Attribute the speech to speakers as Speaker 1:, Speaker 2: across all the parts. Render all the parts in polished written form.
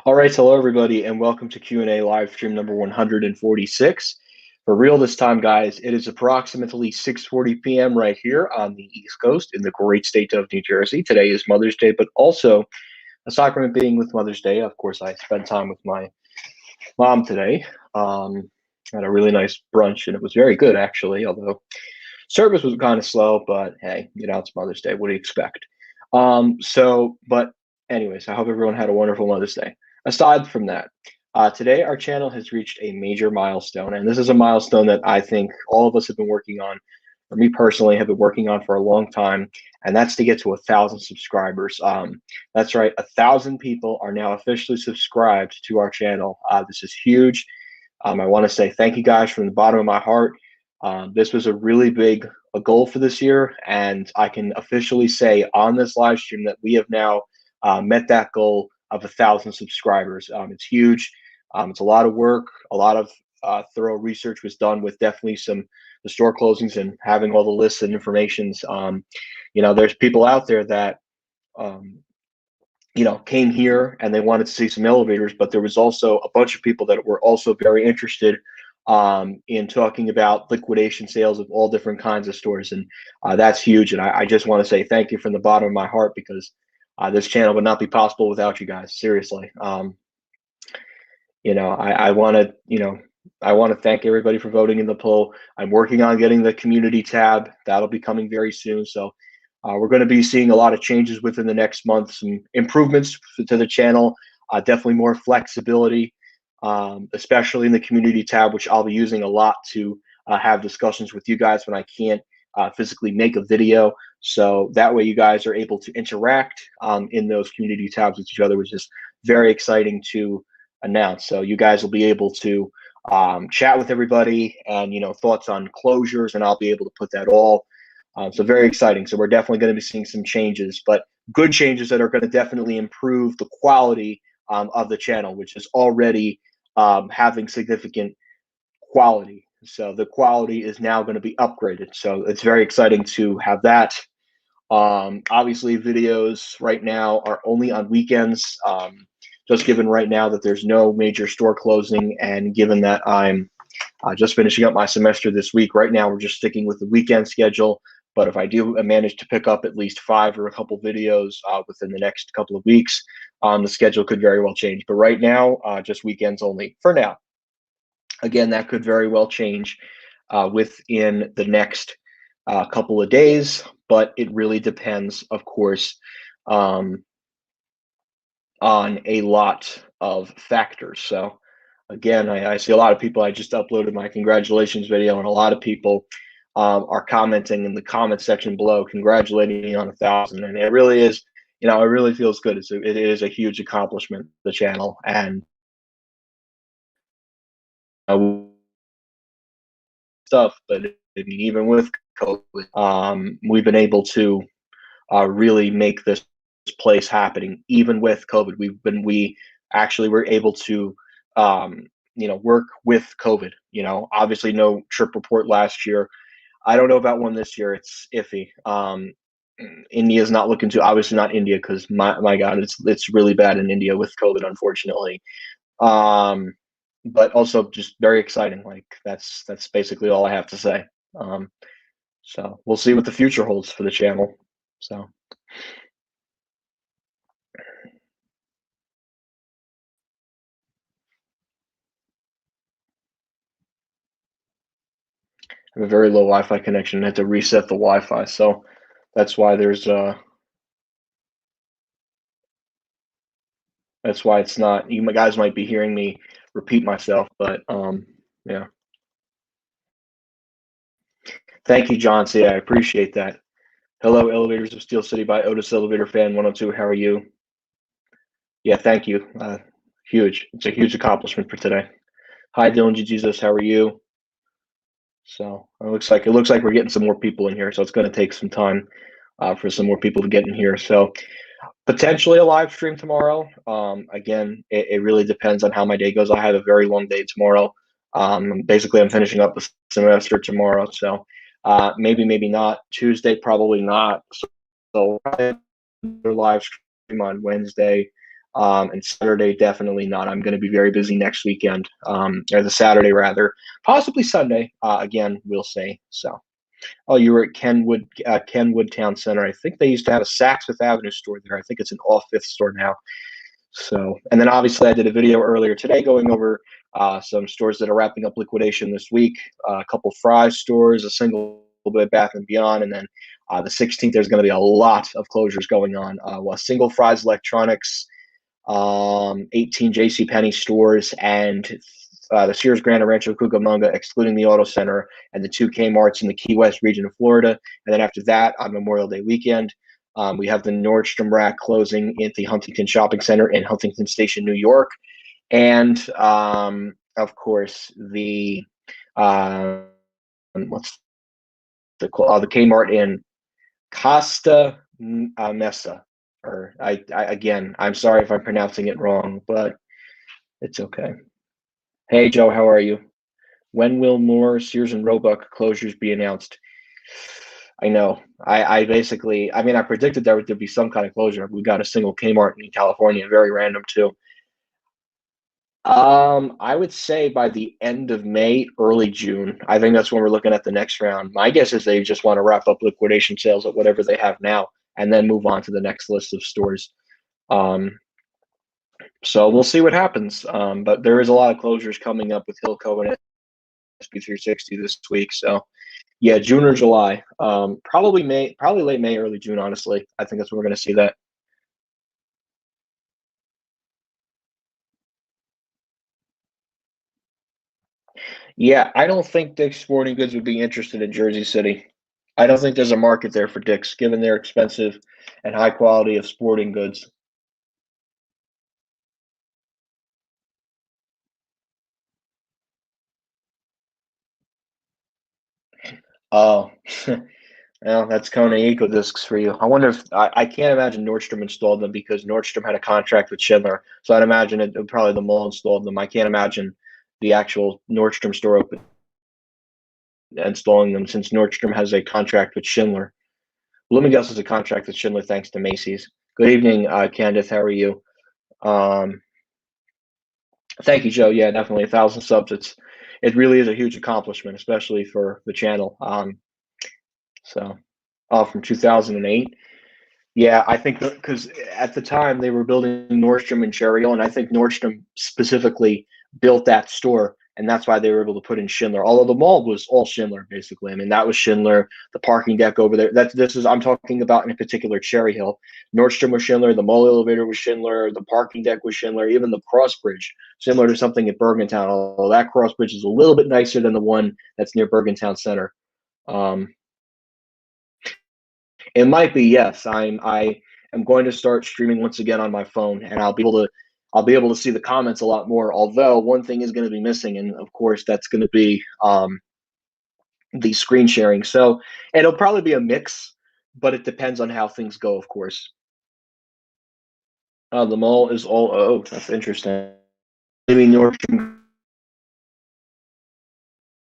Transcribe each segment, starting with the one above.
Speaker 1: All right, hello everybody, and welcome to Q&A live stream number 146. For real this time, guys, it is approximately 6:40 p.m. right here on the East Coast in the great state of New Jersey. Today is Mother's Day, but also aside from it being with Mother's Day, of course, I spent time with my mom today. Had a really nice brunch, and it was very good actually. Although service was kind of slow, but hey, it's Mother's Day. What do you expect? But anyways, I hope everyone had a wonderful Mother's Day. Aside from that, today our channel has reached a major milestone, and this is a milestone that I think all of us have been working on, or me personally have been working on for a long time, and that's to get to 1,000 subscribers. That's right, 1,000 people are now officially subscribed to our channel. This is huge. I want to say thank you guys from the bottom of my heart. This was a really big goal for this year, and I can officially say on this live stream that we have now met that goal of 1,000 subscribers. It's huge. It's a lot of work. A lot of thorough research was done with definitely the store closings and having all the lists and informations. There's people out there that came here and they wanted to see some elevators, but there was also a bunch of people that were also very interested in talking about liquidation sales of all different kinds of stores. And that's huge. And I just want to say thank you from the bottom of my heart, because this channel would not be possible without you guys. Seriously. I want to thank everybody for voting in the poll. I'm working on getting the community tab. That'll be coming very soon. So we're going to be seeing a lot of changes within the next month, some improvements to the channel, definitely more flexibility, especially in the community tab, which I'll be using a lot to have discussions with you guys when I can't physically make a video. So that way you guys are able to interact in those community tabs with each other, which is very exciting to announce. So you guys will be able to chat with everybody and, thoughts on closures, and I'll be able to put that all. So very exciting. So we're definitely going to be seeing some changes, but good changes that are going to definitely improve the quality of the channel, which is already having significant quality. So the quality is now going to be upgraded. So it's very exciting to have that. Obviously, videos right now are only on weekends. Just given right now that there's no major store closing, and given that I'm just finishing up my semester this week, right now we're just sticking with the weekend schedule. But if I do manage to pick up at least 5 or a couple videos within the next couple of weeks, the schedule could very well change. But right now, just weekends only for now. Again, that could very well change within the next couple of days, but it really depends, of course, on a lot of factors. So again, I see a lot of people. I just uploaded my congratulations video, and a lot of people are commenting in the comment section below, congratulating me on 1,000. And it really is, it really feels good. It is a huge accomplishment, the channel. And stuff, but I mean, even with COVID, we've been able to really make this place happening. Even with COVID, we actually were able to work with COVID. Obviously no trip report last year. I don't know about one this year. It's iffy. India's not looking to, obviously not India, because my God, it's really bad in India with COVID, unfortunately. But also just very exciting. Like that's basically all I have to say. So we'll see what the future holds for the channel. So. I have a very low Wi-Fi connection. I had to reset the Wi-Fi, so that's why that's why it's not. You guys might be hearing me repeat myself, but yeah. Thank you, John C. I appreciate that. Hello, Elevators of Steel City by Otis Elevator Fan 102. How are you? Yeah, thank you. Huge. It's a huge accomplishment for today. Hi, Dylan G. Jesus. How are you? So it looks like we're getting some more people in here. So it's going to take some time for some more people to get in here. So potentially a live stream tomorrow. Again, it really depends on how my day goes. I have a very long day tomorrow. Basically, I'm finishing up the semester tomorrow, so maybe not. Tuesday, probably not. So live stream on Wednesday. And Saturday, definitely not. I'm going to be very busy next weekend, or the Saturday rather, possibly Sunday. Again, we'll see. So, oh, you were at Kenwood Town Center. I think they used to have a Saks Fifth Avenue store there. I think it's an all Fifth store now. So, and then obviously I did a video earlier today going over some stores that are wrapping up liquidation this week. A couple Fry's stores, a single Bed Bath and Beyond, and then the 16th there's going to be a lot of closures going on. Well, single Fry's Electronics, 18 J.C. Penney stores, and the Sears Grand Rancho Cucamonga, excluding the Auto Center, and the two Kmarts in the Key West region of Florida. And then after that, on Memorial Day weekend, we have the Nordstrom Rack closing at the Huntington Shopping Center in Huntington Station, New York. And, of course, the what's the Kmart in Costa Mesa. Or I again, I'm sorry if I'm pronouncing it wrong, but it's okay. Hey, Joe, how are you? When will more Sears and Roebuck closures be announced? I know. I basically, I mean, I predicted there would be some kind of closure. We got a single Kmart in California, very random too. I would say by the end of May, early June. I think that's when we're looking at the next round. My guess is they just want to wrap up liquidation sales at whatever they have now and then move on to the next list of stores. So we'll see what happens. But there is a lot of closures coming up with Hilco and SB360 this week. So yeah, June or July. Probably May, probably late May, early June, honestly. I think that's when we're going to see that. Yeah, I don't think Dick's Sporting Goods would be interested in Jersey City. I don't think there's a market there for Dick's, given their expensive and high quality of sporting goods. Oh, well, that's Kona Eco Discs for you. I wonder if I can't imagine Nordstrom installed them because Nordstrom had a contract with Schindler. So I'd imagine probably the mall installed them. I can't imagine the actual Nordstrom store installing them since Nordstrom has a contract with Schindler. Bloomingdale's has a contract with Schindler thanks to Macy's. Good evening, Candace. How are you? Um, Thank you, Joe. Yeah, definitely 1,000 subs. It really is a huge accomplishment, especially for the channel. So, from 2008. Yeah, I think because at the time they were building Nordstrom in Cherry Hill, and I think Nordstrom specifically built that store, and that's why they were able to put in Schindler. Although the mall was all Schindler, basically. I mean, that was Schindler. The parking deck over there. This is I'm talking about in particular Cherry Hill. Nordstrom was Schindler. The mall elevator was Schindler. The parking deck was Schindler. Even the cross bridge, similar to something at Bergentown. Although that cross bridge is a little bit nicer than the one that's near Bergentown Center. Um, it might be, yes. I am going to start streaming once again on my phone, and I'll be able to see the comments a lot more. Although one thing is going to be missing, and of course that's going to be the screen sharing. So it'll probably be a mix, but it depends on how things go, of course. The mall is all. Oh, that's interesting. Maybe Nordstrom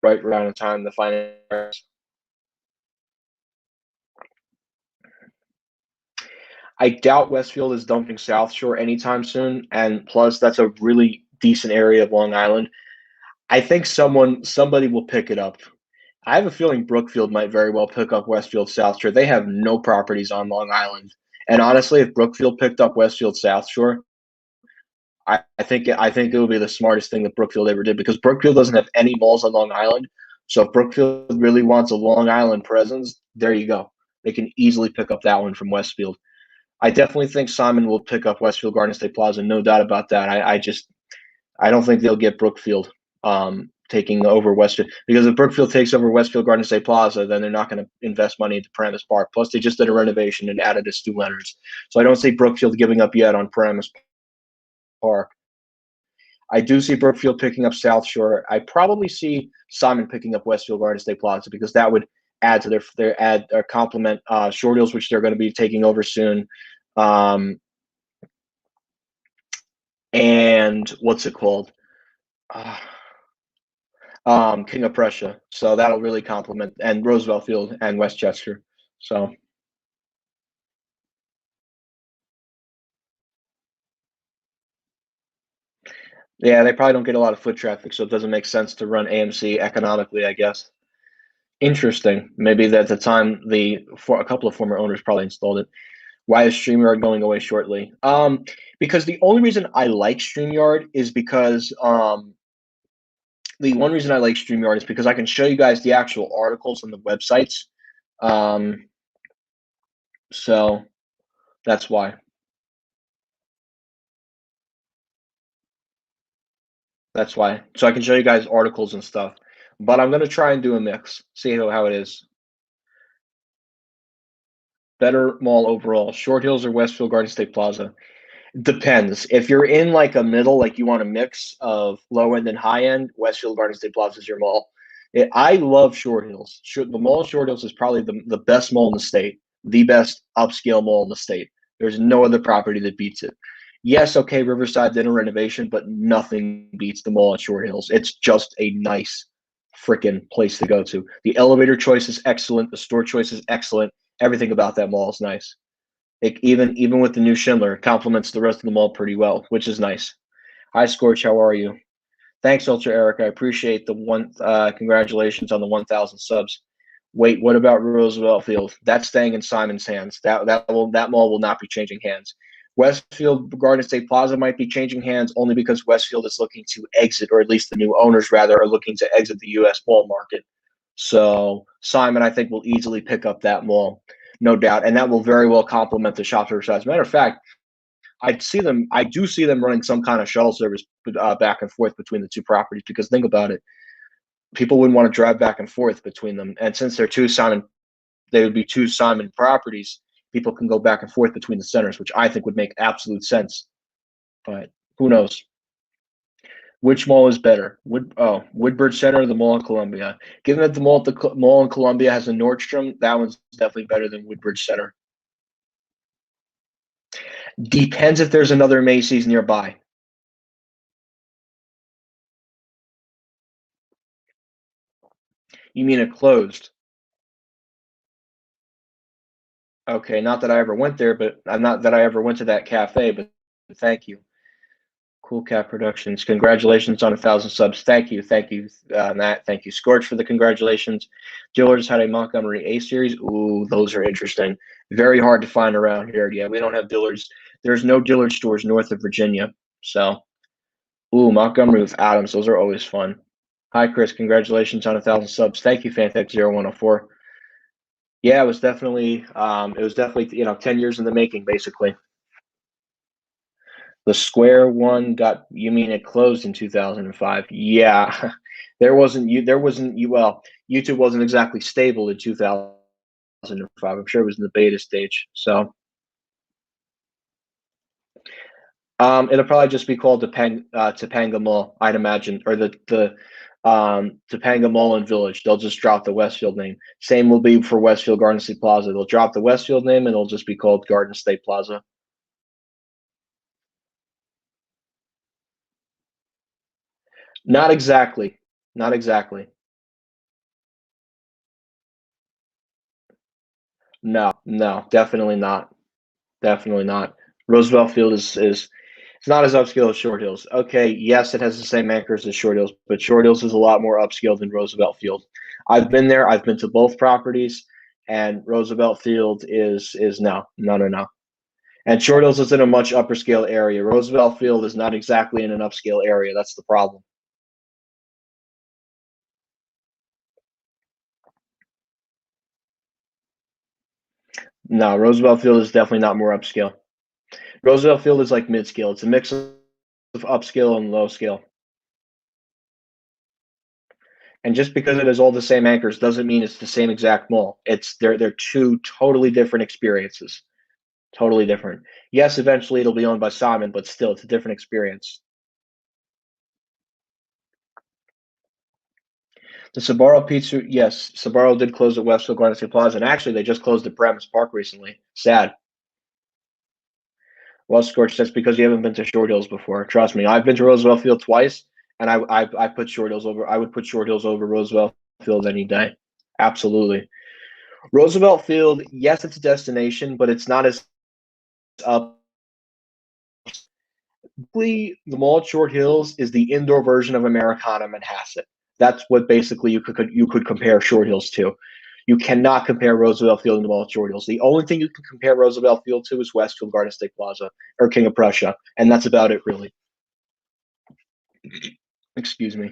Speaker 1: right around the time the finance. I doubt Westfield is dumping South Shore anytime soon, and plus that's a really decent area of Long Island. I think somebody will pick it up. I have a feeling Brookfield might very well pick up Westfield South Shore. They have no properties on Long Island. And honestly, if Brookfield picked up Westfield South Shore, I think it would be the smartest thing that Brookfield ever did because Brookfield doesn't have any malls on Long Island. So if Brookfield really wants a Long Island presence, there you go. They can easily pick up that one from Westfield. I definitely think Simon will pick up Westfield Garden State Plaza, no doubt about that. I don't think they'll get Brookfield taking over Westfield because if Brookfield takes over Westfield Garden State Plaza, then they're not going to invest money into Paramus Park. Plus, they just did a renovation and added a Stu Leonard's, so I don't see Brookfield giving up yet on Paramus Park. I do see Brookfield picking up South Shore. I probably see Simon picking up Westfield Garden State Plaza because that would add to their complement Short Hills, which they're going to be taking over soon. Um, and what's it called? Uh, King of Prussia. So that'll really complement and Roosevelt Field and Westchester. So Yeah, they probably don't get a lot of foot traffic, so it doesn't make sense to run AMC economically, I guess. Interesting. Maybe at the time for a couple of former owners probably installed it. Why is StreamYard going away shortly? Because the only reason I like StreamYard is because the one reason I like StreamYard is because I can show you guys the actual articles on the websites. Um, so that's why. That's why. So I can show you guys articles and stuff. But I'm gonna try and do a mix. See how it is. Better mall overall, Short Hills or Westfield Garden State Plaza? Depends. If you're in like a middle, like you want a mix of low end and high end, Westfield Garden State Plaza is your mall. I love Short Hills. The mall of Short Hills is probably the best mall in the state, the best upscale mall in the state. There's no other property that beats it. Yes, okay, Riverside did a renovation, but nothing beats the mall at Short Hills. It's just a nice freaking place to go to. The elevator choice is excellent. The store choice is excellent. Everything about that mall is nice. Even with the new Schindler, it complements the rest of the mall pretty well, which is nice. Hi, Scorch. How are you? Thanks, Ultra Eric. I appreciate the one. Congratulations on the 1,000 subs. Wait, what about Roosevelt Field? That's staying in Simon's hands. That mall will not be changing hands. Westfield Garden State Plaza might be changing hands only because Westfield is looking to exit, or at least the new owners rather are looking to exit the U.S. mall market. So Simon, I think, will easily pick up that mall, no doubt, and that will very well complement the Shops Riverside. As a matter of fact, I do see them running some kind of shuttle service back and forth between the two properties because think about it, people wouldn't want to drive back and forth between them, and since they would be two Simon properties. People can go back and forth between the centers, which I think would make absolute sense. But who knows? Which mall is better? Woodbridge Center or the Mall in Columbia? Given that the mall in Columbia has a Nordstrom, that one's definitely better than Woodbridge Center. Depends if there's another Macy's nearby. You mean it closed? Okay, not that I ever went there, but not that I ever went to that cafe, but thank you. Cool Cat Productions. Congratulations on 1,000 subs. Thank you, Matt. Thank you, Scorch, for the congratulations. Dillard's had a Montgomery A series. Ooh, those are interesting. Very hard to find around here. Yeah, we don't have Dillard's. There's no Dillard stores north of Virginia. So, ooh, Montgomery with Adams. Those are always fun. Hi, Chris. Congratulations on 1,000 subs. Thank you, Fantech0104. Yeah, it was definitely 10 years in the making, basically. The Square one you mean it closed in 2005? Yeah. YouTube wasn't exactly stable in 2005. I'm sure it was in the beta stage. So, it'll probably just be called Topanga Mall, I'd imagine, or the Topanga Mall and Village. They'll just drop the Westfield name. Same will be for Westfield Garden State Plaza. They'll drop the Westfield name and it'll just be called Garden State Plaza. Not exactly. Not exactly. No, no, definitely not. Definitely not. Roosevelt Field is it's not as upscale as Short Hills. Okay, yes, it has the same anchors as Short Hills, but Short Hills is a lot more upscale than Roosevelt Field. I've been there. I've been to both properties, and Roosevelt Field is no. And Short Hills is in a much upper scale area. Roosevelt Field is not exactly in an upscale area. That's the problem. No, Roosevelt Field is definitely not more upscale. Roosevelt Field is like mid scale. It's a mix of upscale and low scale. And just because it has all the same anchors doesn't mean it's the same exact mall. They're two totally different experiences. Totally different. Yes, eventually it'll be owned by Simon, but still it's a different experience. The Sabaro Pizza, yes, Sabaro did close at Westfield Garden State Plaza, and actually they just closed at Paramus Park recently. Sad. Well, Scorch, that's because you haven't been to Short Hills before. Trust me, I've been to Roosevelt Field twice, and I put Short Hills over. I would put Short Hills over Roosevelt Field any day. Absolutely. Roosevelt Field, yes, it's a destination, but it's not as up. The mall at Short Hills is the indoor version of Americana Manhasset. That's what basically you could compare Short Hills to. You cannot compare Roosevelt Field and the mall at Short Hills. The only thing you can compare Roosevelt Field to is Westfield Garden State Plaza or King of Prussia, and that's about it, really. Excuse me.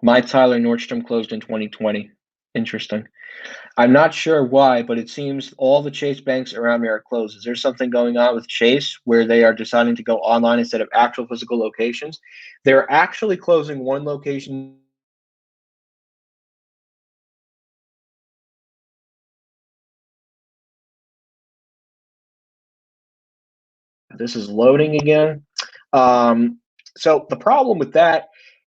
Speaker 1: My Tyler Nordstrom closed in 2020. Interesting. I'm not sure why, but it seems all the Chase banks around me are closed. Is there something going on with Chase where they are deciding to go online instead of actual physical locations? They're actually closing one location. This is loading again. So the problem with that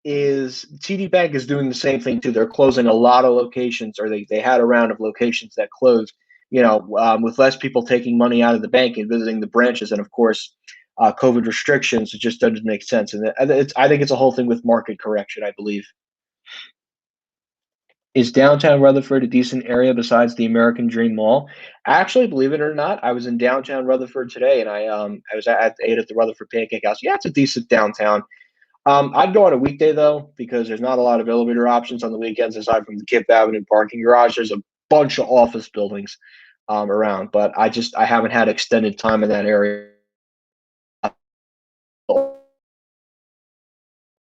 Speaker 1: is TD Bank is doing the same thing too. They're closing a lot of locations, or they had a round of locations that closed. With less people taking money out of the bank and visiting the branches, and of course, COVID restrictions, it just doesn't make sense. And I think it's a whole thing with market correction. I believe. Is downtown Rutherford a decent area besides the American Dream Mall? Actually, believe it or not, I was in downtown Rutherford today, and I was ate at the Rutherford Pancake House. Yeah, it's a decent downtown. I'd go on a weekday though, because there's not a lot of elevator options on the weekends aside from the Kip Avenue parking garage. There's a bunch of office buildings around, but I haven't had extended time in that area. So,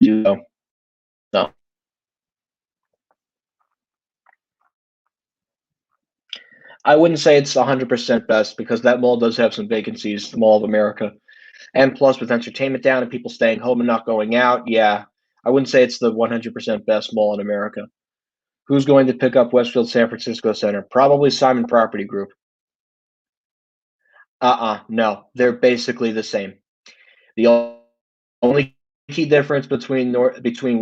Speaker 1: no. I wouldn't say it's 100% best because that mall does have some vacancies, the Mall of America. And plus, with entertainment down and people staying home and not going out, yeah, I wouldn't say it's the 100% best mall in America. Who's going to pick up Westfield San Francisco Center? Probably Simon Property Group. No, they're basically the same. The only key difference between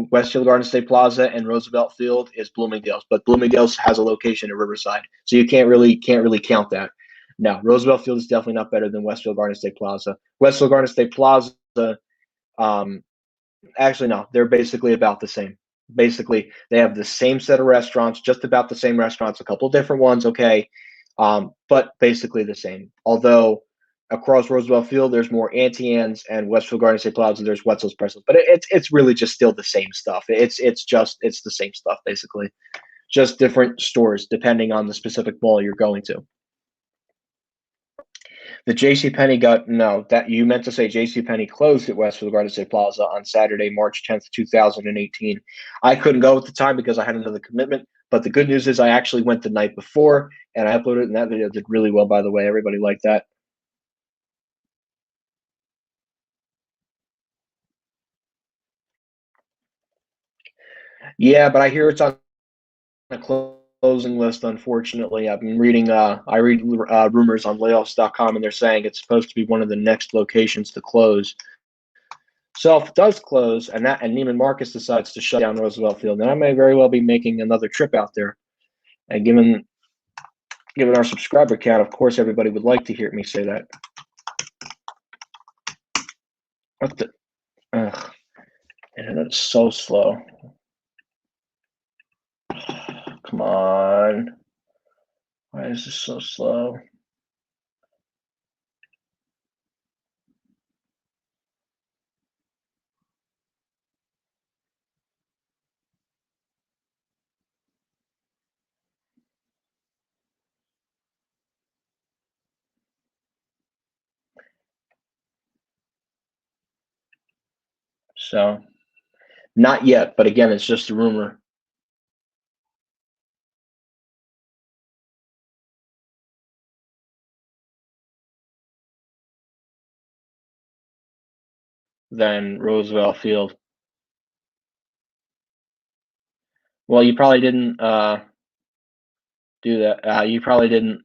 Speaker 1: Westfield Garden State Plaza and Roosevelt Field is Bloomingdale's, but Bloomingdale's has a location in Riverside, so you can't really count that. No, Roosevelt Field is definitely not better than Westfield Garden State Plaza. Westfield Garden State Plaza, um, actually no, they're basically about the same. Basically, they have the same set of restaurants, just about the same restaurants, a couple different ones, okay, but basically the same. Although across Roosevelt Field, there's more Auntie Anne's, and Westfield Garden State Plaza, there's Wetzel's Pretzels. But it's really just still the same stuff. It's the same stuff basically, just different stores depending on the specific mall you're going to. The J.C. Penney got no. That you meant to say J.C. Penney closed at Westfield Garden State Plaza on Saturday, March 10th, 2018. I couldn't go at the time because I had another commitment. But the good news is I actually went the night before and I uploaded it, and that video did really well. By the way, everybody liked that. Yeah, but I hear it's on the closing list. Unfortunately, I've been reading. I read rumors on layoffs.com, and they're saying it's supposed to be one of the next locations to close. So if it does close, and Neiman Marcus decides to shut down Roosevelt Field, then I may very well be making another trip out there. And given our subscriber count, of course, everybody would like to hear me say that. What the? Ugh, internet's so slow. Come on. Why is this so slow? So, not yet, but again, it's just a rumor. Than Roosevelt Field. Well, you probably didn't do that. You probably didn't.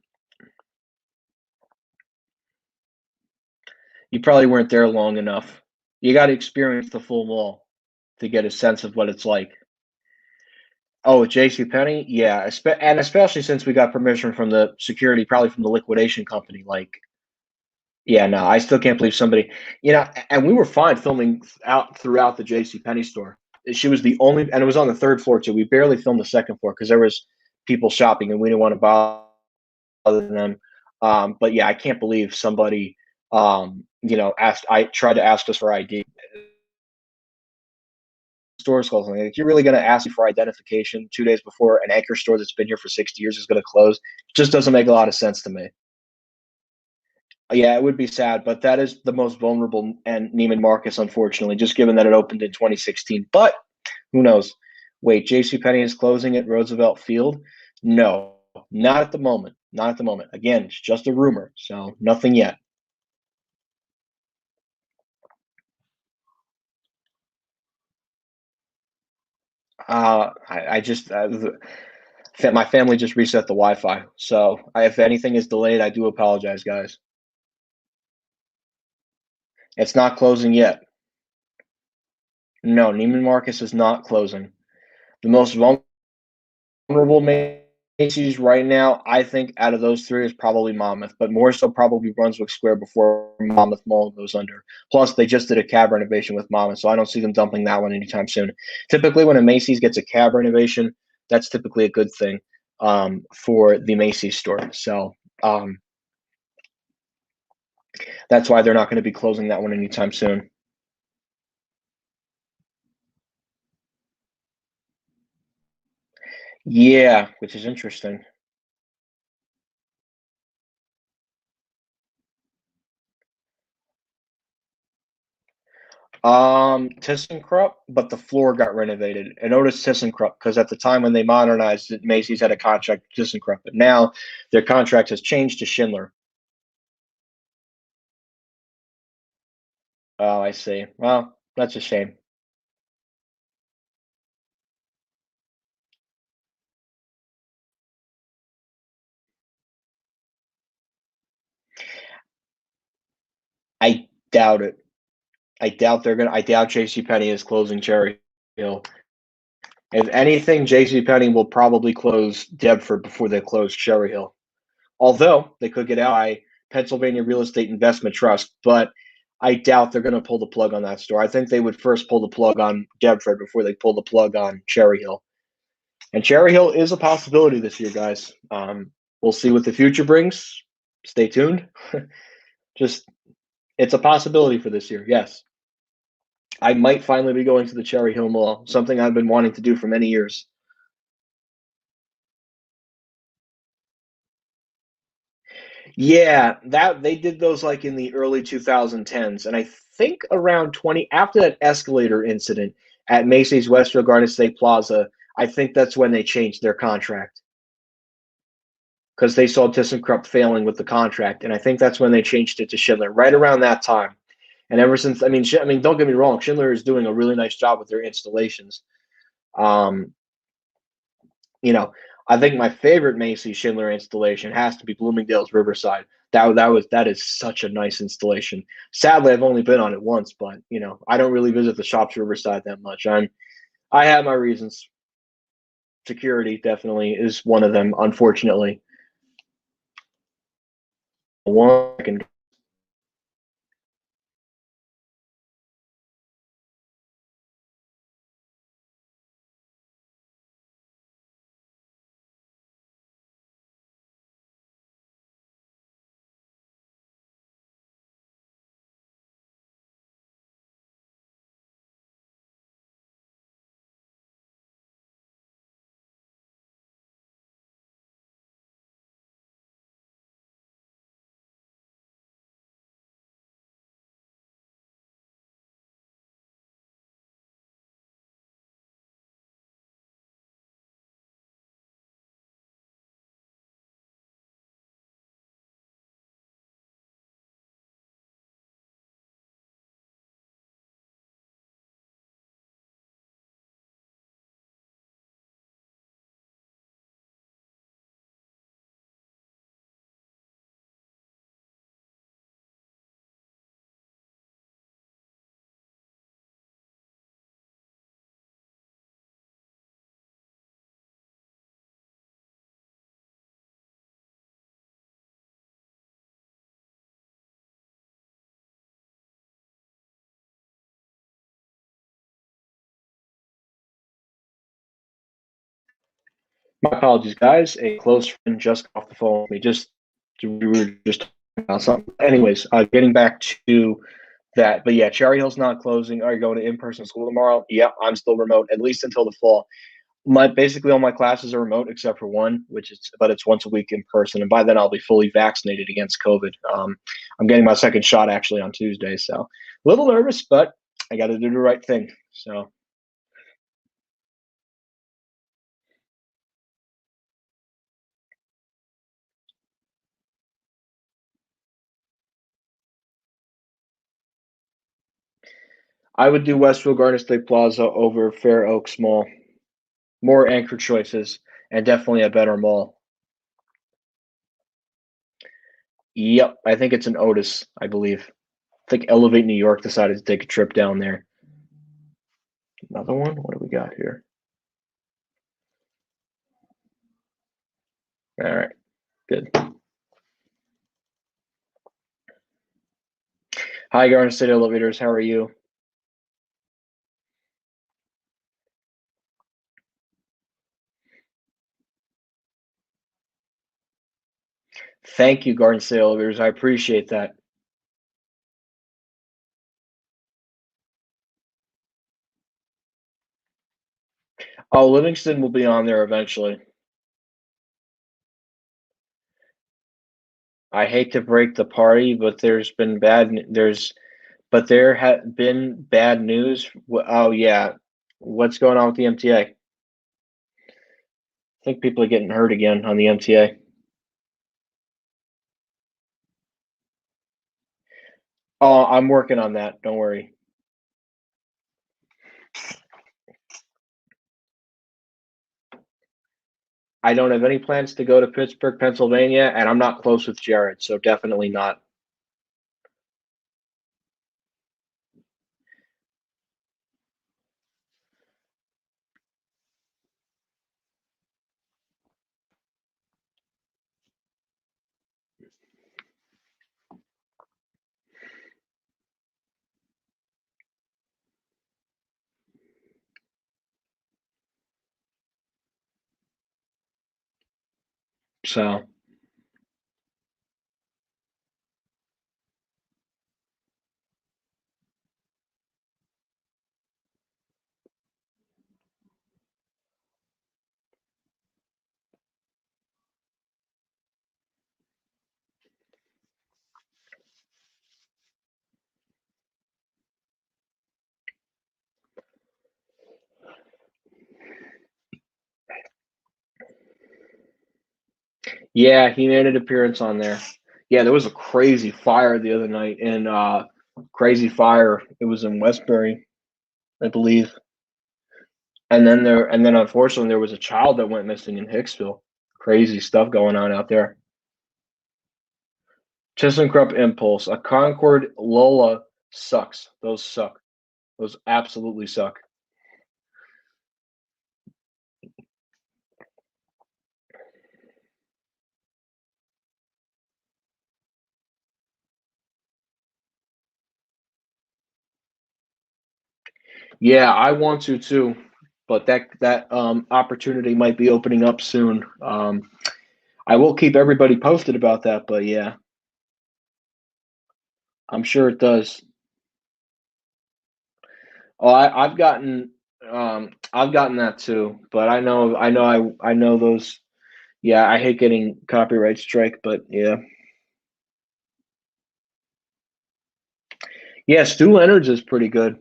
Speaker 1: You probably weren't there long enough. You got to experience the full mall to get a sense of what it's like. Oh, at J.C. Penney, yeah, and especially since we got permission from the security, probably from the liquidation company. Like, yeah, no, I still can't believe somebody, and we were fine filming out throughout the J.C. Penney store. She was the only, and it was on the third floor too. We barely filmed the second floor because there was people shopping, and we didn't want to bother them. But yeah, I can't believe somebody, asked. I tried to ask us for ID. Stores closing. Like, you're really going to ask me for identification 2 days before an anchor store that's been here for 60 years is going to close? It just doesn't make a lot of sense to me. Yeah, it would be sad, but that is the most vulnerable and Neiman Marcus, unfortunately, just given that it opened in 2016. But who knows? Wait, JCPenney is closing at Roosevelt Field? No, not at the moment. Not at the moment. Again, it's just a rumor, so nothing yet. I just my family just reset the Wi-Fi, so if anything is delayed, I do apologize, guys. It's not closing yet. No, Neiman Marcus is not closing. The most vulnerable Macy's right now, I think, out of those three is probably Monmouth, but more so probably Brunswick Square before Monmouth Mall goes under. Plus, they just did a cab renovation with Monmouth, so I don't see them dumping that one anytime soon. Typically, when a Macy's gets a cab renovation, that's typically a good thing for the Macy's store. So that's why they're not going to be closing that one anytime soon. Yeah, which is interesting. ThyssenKrupp, but the floor got renovated. And notice ThyssenKrupp because at the time when they modernized it, Macy's had a contract with ThyssenKrupp, but now their contract has changed to Schindler. Oh, I see. Well, that's a shame. I doubt it. I doubt JCPenney is closing Cherry Hill. If anything, JCPenney will probably close Deptford before they close Cherry Hill. Although they could get out by Pennsylvania Real Estate Investment Trust, but I doubt they're going to pull the plug on that store. I think they would first pull the plug on Deptford before they pull the plug on Cherry Hill. And Cherry Hill is a possibility this year, guys. We'll see what the future brings. Stay tuned. Just, it's a possibility for this year. Yes. I might finally be going to the Cherry Hill Mall, something I've been wanting to do for many years. Yeah, that they did those like in the early 2010s, and I think around 20 after that escalator incident at Macy's Westfield Garden State Plaza, I think that's when they changed their contract because they saw ThyssenKrupp failing with the contract, and I think that's when they changed it to Schindler right around that time. And ever since, I mean, don't get me wrong, Schindler is doing a really nice job with their installations. Um, you know, I think my favorite Macy Schindler installation has to be Bloomingdale's Riverside. That is such a nice installation. Sadly, I've only been on it once, but I don't really visit the shops Riverside that much. I have my reasons. Security definitely is one of them, unfortunately. One second. My apologies, guys. A close friend just got off the phone with me. Just We were just talking about something. Anyways, getting back to that, but yeah, Cherry Hill's not closing. Are you going to in-person school tomorrow? Yep, I'm still remote at least until the fall. My basically all my classes are remote except for one, which is but it's once a week in person, and by then I'll be fully vaccinated against COVID. I'm getting my second shot actually on Tuesday, so a little nervous, but I got to do the right thing. So I would do Westfield Garden State Plaza over Fair Oaks Mall. More anchor choices and definitely a better mall. Yep, I think it's an Otis, I believe. I think Elevate New York decided to take a trip down there. Another one? What do we got here? All right, good. Hi, Garden State Elevators. How are you? Thank you, Garden State Elevators. I appreciate that. Oh, Livingston will be on there eventually. I hate to break the party, but there had been bad news. Oh yeah, what's going on with the MTA? I think people are getting hurt again on the MTA. Oh, I'm working on that. Don't worry. I don't have any plans to go to Pittsburgh, Pennsylvania, and I'm not close with Jared, so definitely not. So, yeah, he made an appearance on there. Yeah, there was a crazy fire the other night in crazy fire. It was in Westbury, I believe. And then unfortunately there was a child that went missing in Hicksville. Crazy stuff going on out there. ThyssenKrupp Impulse, a Concord Lola sucks. Those suck. Those absolutely suck. Yeah, I want to too, but that opportunity might be opening up soon. I will keep everybody posted about that, but yeah, I'm sure it does. Oh, I've gotten that too, but I know those. Yeah, I hate getting copyright strike, but yeah, yeah. Stu Leonard's is pretty good,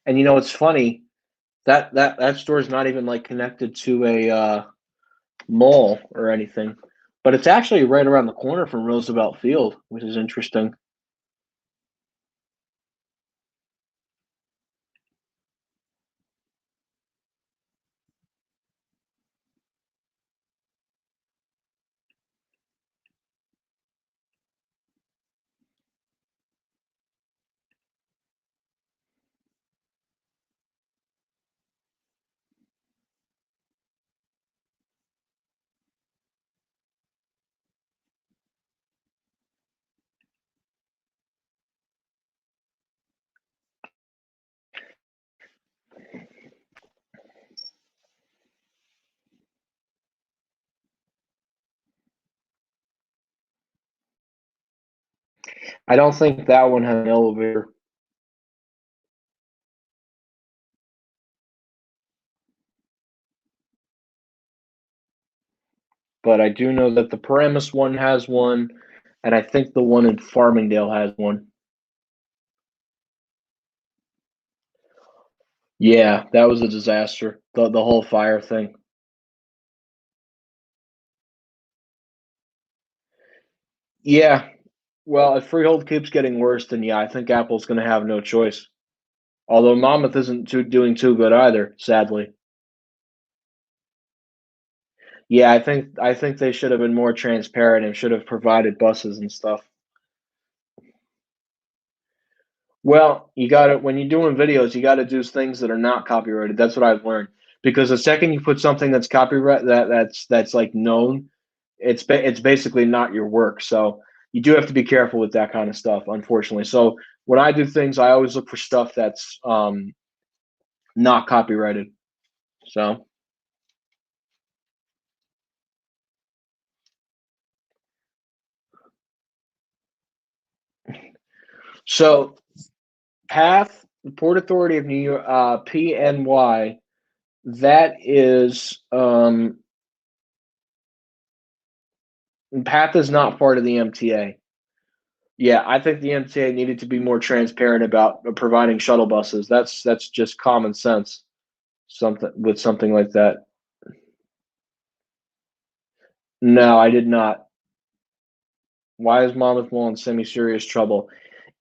Speaker 1: and you know it's funny that store is not even like connected to a mall or anything, but it's actually right around the corner from Roosevelt Field, which is interesting. I don't think that one had an elevator, but I do know that the Paramus one has one, and I think the one in Farmingdale has one. Yeah, that was a disaster. The whole fire thing. Yeah. Well, if Freehold keeps getting worse, then yeah, I think Apple's going to have no choice. Although Monmouth isn't doing too good either, sadly. Yeah, I think they should have been more transparent and should have provided buses and stuff. Well, you got to when you're doing videos, you got to do things that are not copyrighted. That's what I've learned. Because the second you put something that's copyright that's like known, it's basically not your work. So you do have to be careful with that kind of stuff, unfortunately. So when I do things, I always look for stuff that's not copyrighted. So so Path, the Port Authority of New York, PNY, that is Path is not part of the MTA. Yeah, I think the MTA needed to be more transparent about providing shuttle buses. That's just common sense. Something like that. No, I did not. Why is Monmouth Mall in semi-serious trouble?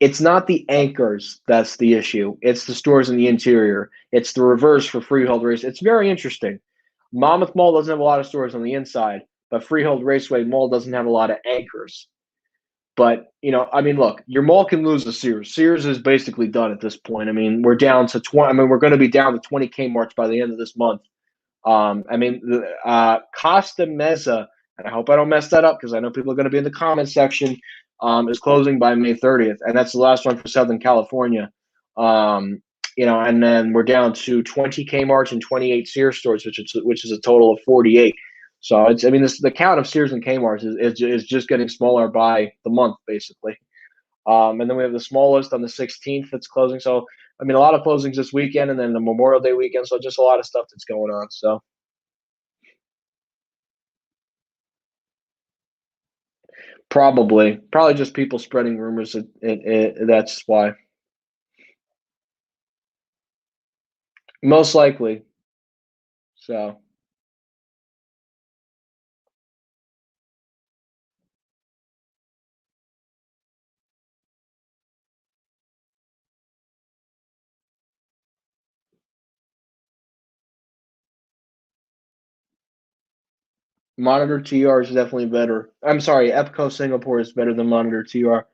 Speaker 1: It's not the anchors that's the issue. It's the stores in the interior. It's the reverse for Freehold Race. It's very interesting. Monmouth Mall doesn't have a lot of stores on the inside, but Freehold Raceway Mall doesn't have a lot of anchors. But I mean, look, your mall can lose to Sears. Sears is basically done at this point. I mean, we're down to 20. I mean, we're going to be down to 20 Kmart's by the end of this month. I mean, Costa Mesa, and I hope I don't mess that up because I know people are going to be in the comment section. Is closing by May 30th, and that's the last one for Southern California. And then we're down to 20 Kmart's and 28 Sears stores, which is a total of 48. So I mean, the count of Sears and Kmart's is just getting smaller by the month, basically. And then we have the smallest on the 16th that's closing. So I mean, a lot of closings this weekend, and then the Memorial Day weekend. So just a lot of stuff that's going on. So probably just people spreading rumors. That's why. Most likely. So Monitor TR is definitely better. I'm sorry, Epco Singapore is better than Monitor TR.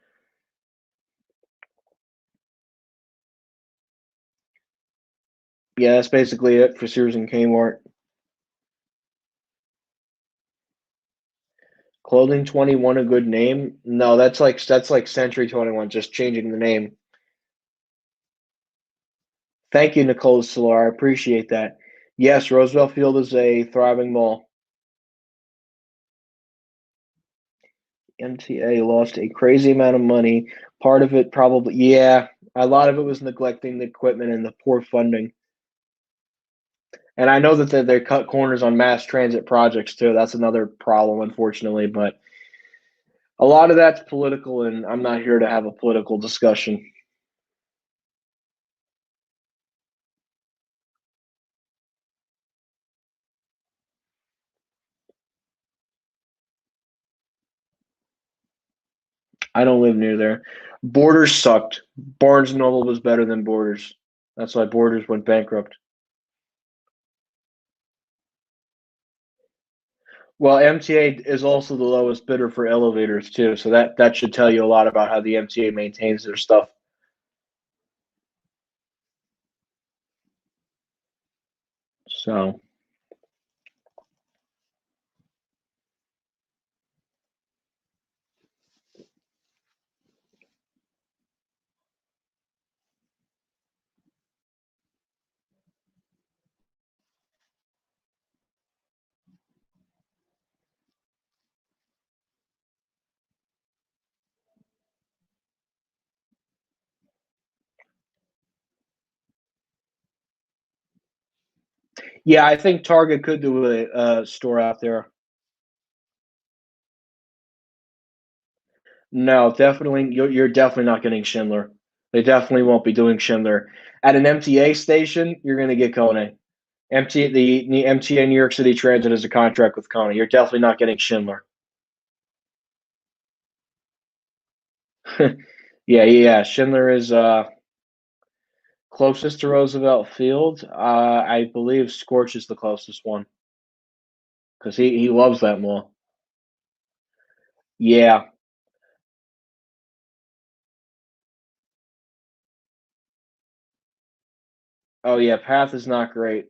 Speaker 1: Yeah, that's basically it for Sears and Kmart. Clothing 21 a good name? No, that's like Century 21, just changing the name. Thank you, Nicole Solar. I appreciate that. Yes, Roosevelt Field is a thriving mall. MTA lost a crazy amount of money. Part of it probably, yeah, a lot of it was neglecting the equipment and the poor funding. And I know that they cut corners on mass transit projects too. That's another problem, unfortunately. But a lot of that's political, and I'm not here to have a political discussion. I don't live near there. Borders sucked. Barnes and Noble was better than Borders. That's why Borders went bankrupt. Well, MTA is also the lowest bidder for elevators too, so that should tell you a lot about how the MTA maintains their stuff. So Yeah, I think Target could do a store out there. No, definitely, you're definitely not getting Schindler. They definitely won't be doing Schindler. At an MTA station, you're gonna get Kone. The MTA New York City Transit has a contract with Kone. You're definitely not getting Schindler. Yeah, yeah, Schindler is, closest to Roosevelt Field. I believe Scorch is the closest one because he loves that mall. Yeah. Oh, yeah, Path is not great.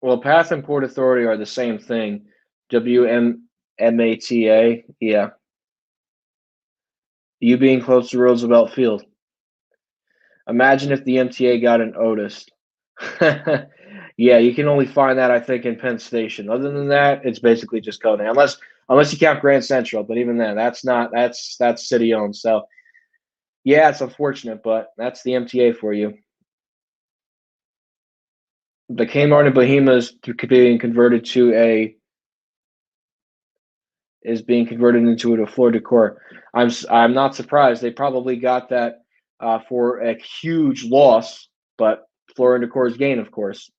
Speaker 1: Well, Path and Port Authority are the same thing. WMMATA. Yeah. You being close to Roosevelt Field. Imagine if the MTA got an Otis. Yeah, you can only find that I think in Penn Station. Other than that, it's basically just Conan. Unless you count Grand Central, but even then, that's city owned. So yeah, it's unfortunate, but that's the MTA for you. The Kmart in Bohemia is being converted into a floor decor. I'm not surprised. They probably got that for a huge loss, but floor and decor's gain, of course.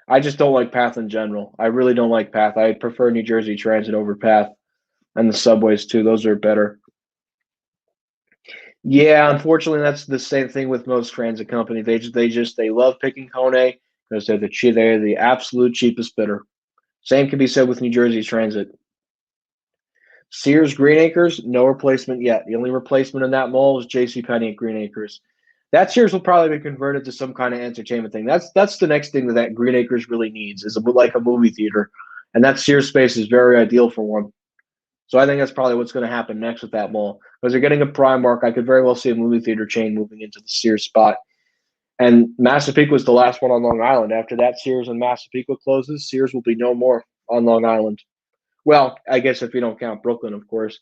Speaker 1: I just don't like Path in general. I really don't like Path. I prefer New Jersey Transit over Path, and the subways too. Those are better. Yeah, unfortunately, that's the same thing with most transit companies. They love picking Kone because they're the absolute cheapest bidder. Same can be said with New Jersey Transit. Sears Green Acres, no replacement yet. The only replacement in that mall is J.C. Penney at Green Acres. That Sears will probably be converted to some kind of entertainment thing. That's the next thing that Green Acres really needs is like a movie theater, and that Sears space is very ideal for one. So I think that's probably what's going to happen next with that mall because they're getting a Primark. I could very well see a movie theater chain moving into the Sears spot. And Massapequa was the last one on Long Island. After that, Sears and Massapequa closes, Sears will be no more on Long Island. Well, I guess if you don't count Brooklyn, of course.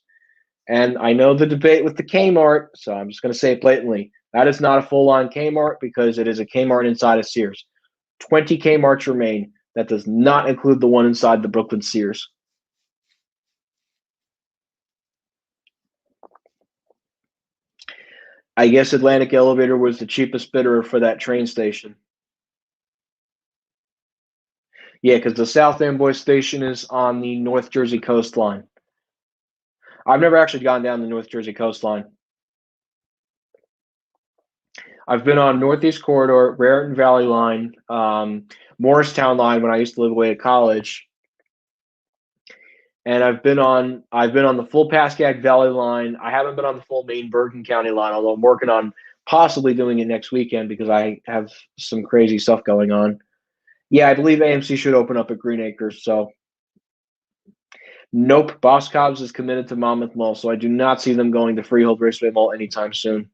Speaker 1: And I know the debate with the Kmart, so I'm just going to say it blatantly. That is not a full on Kmart because it is a Kmart inside of Sears. 20 Kmarts remain. That does not include the one inside the Brooklyn Sears. I guess Atlantic Elevator was the cheapest bidder for that train station. Yeah, because the South Amboy station is on the North Jersey coastline. I've never actually gone down the North Jersey coastline. I've been on Northeast Corridor, Raritan Valley Line, Morristown Line when I used to live away at college, and I've been on the full Pascack Valley Line. I haven't been on the full Main Bergen County line, although I'm working on possibly doing it next weekend because I have some crazy stuff going on. Yeah, I believe AMC should open up at Green Acres. So, nope, Boss Cobbs is committed to Monmouth Mall, so I do not see them going to Freehold Raceway Mall anytime soon.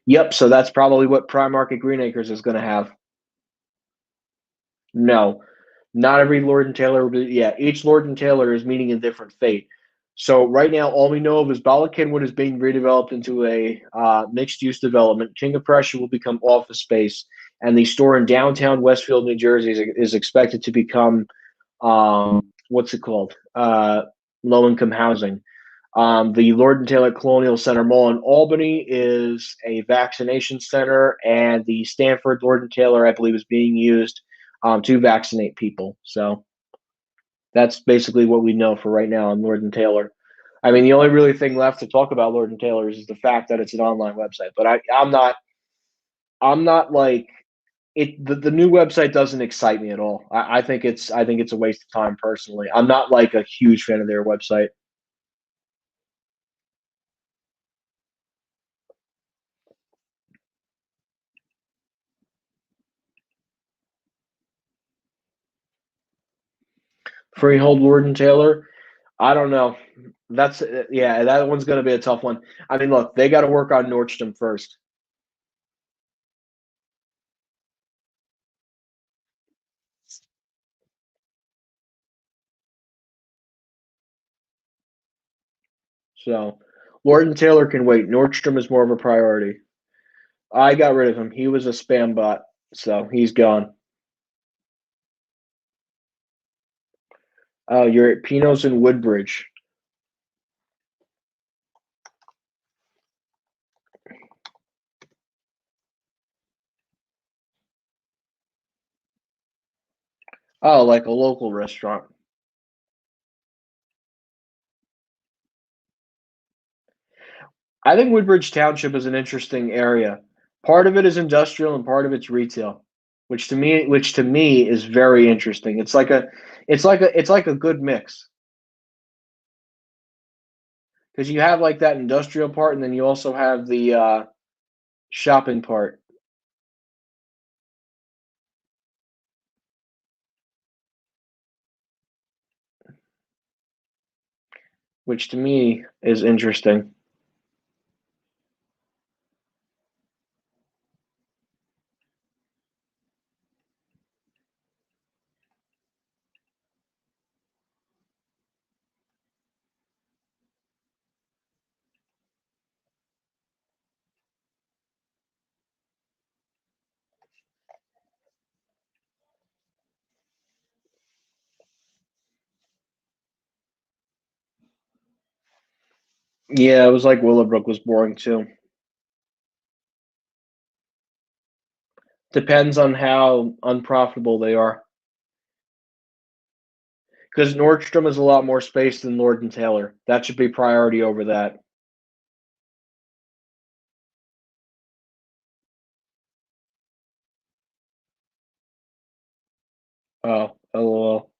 Speaker 1: Yep, so that's probably what Primark at Green Acres is going to have. No, not every Lord and Taylor. Yeah, each Lord and Taylor is meeting a different fate. So right now, all we know of is Bala Kenwood is being redeveloped into a mixed-use development. King of Prussia will become office space, and the store in downtown Westfield, New Jersey, is expected to become what's it called? Low-income housing. The Lord and Taylor Colonial Center Mall in Albany is a vaccination center, and the Stanford Lord and Taylor, I believe, is being used to vaccinate people. So that's basically what we know for right now on Lord and Taylor. I mean, the only really thing left to talk about Lord and Taylor is the fact that it's an online website. But I'm not like it. The new website doesn't excite me at all. I think it's a waste of time personally. I'm not like a huge fan of their website. Freehold Lord and Taylor. I don't know. That's yeah, that one's going to be a tough one. I mean, look, they got to work on Nordstrom first. So, Lord and Taylor can wait. Nordstrom is more of a priority. I got rid of him. He was a spam bot. So he's gone. Oh, you're at Pino's in Woodbridge. Oh, like a local restaurant. I think Woodbridge Township is an interesting area. Part of it is industrial and part of it's retail, which to me is very interesting. It's like a good mix because you have like that industrial part and then you also have the shopping part, which to me is interesting. Yeah, it was like Willowbrook was boring too. Depends on how unprofitable they are. Because Nordstrom is a lot more space than Lord and Taylor. That should be priority over that. Oh, lol.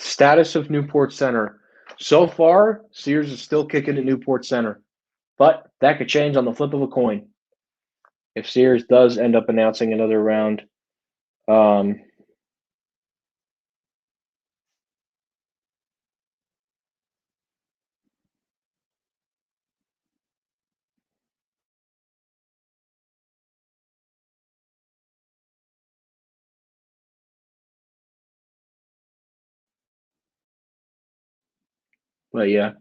Speaker 1: Status of Newport Center. So far, Sears is still kicking at Newport Center, but that could change on the flip of a coin if Sears does end up announcing another round. Um, but yeah,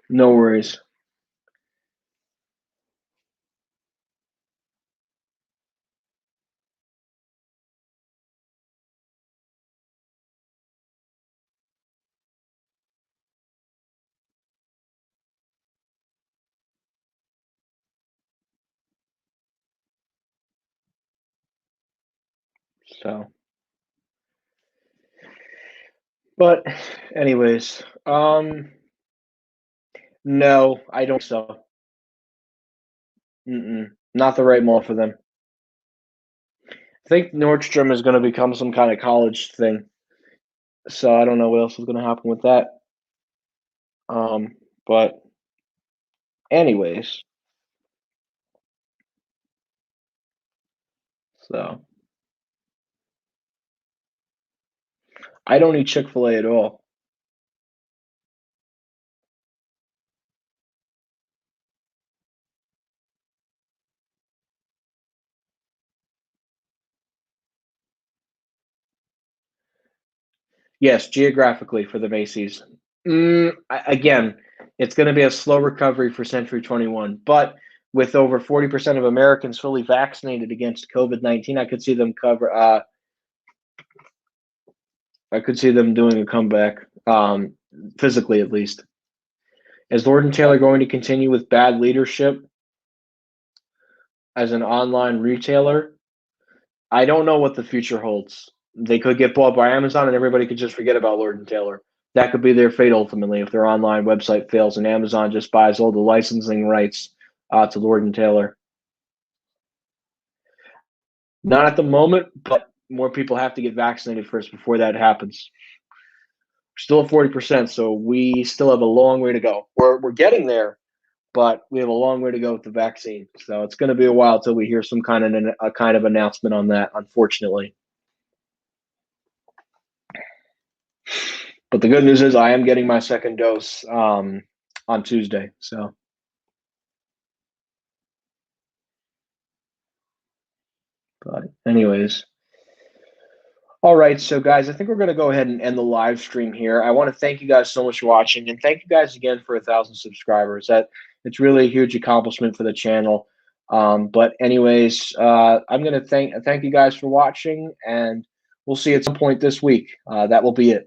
Speaker 1: no worries. So, but anyways, no, I don't think so. Not the right mall for them. I think Nordstrom is going to become some kind of college thing. So I don't know what else is going to happen with that. But anyways, so I don't eat Chick-fil-A at all. Yes, geographically for the Macy's. Again, it's going to be a slow recovery for Century 21, but with over 40% of Americans fully vaccinated against COVID-19, I could see them doing a comeback, physically at least. Is Lord and Taylor going to continue with bad leadership as an online retailer? I don't know what the future holds. They could get bought by Amazon and everybody could just forget about Lord and Taylor. That could be their fate ultimately if their online website fails and Amazon just buys all the licensing rights to Lord and Taylor. Not at the moment, but more people have to get vaccinated first before that happens. We're still at 40%, so we still have a long way to go. We're getting there, but we have a long way to go with the vaccine. So it's going to be a while till we hear some kind of announcement on that, unfortunately. But the good news is I am getting my second dose on Tuesday. So, but anyways. All right, so guys, I think we're going to go ahead and end the live stream here. I want to thank you guys so much for watching, and thank you guys again for 1,000 subscribers. It's really a huge accomplishment for the channel. But anyways, I'm going to thank you guys for watching, and we'll see you at some point this week. That will be it.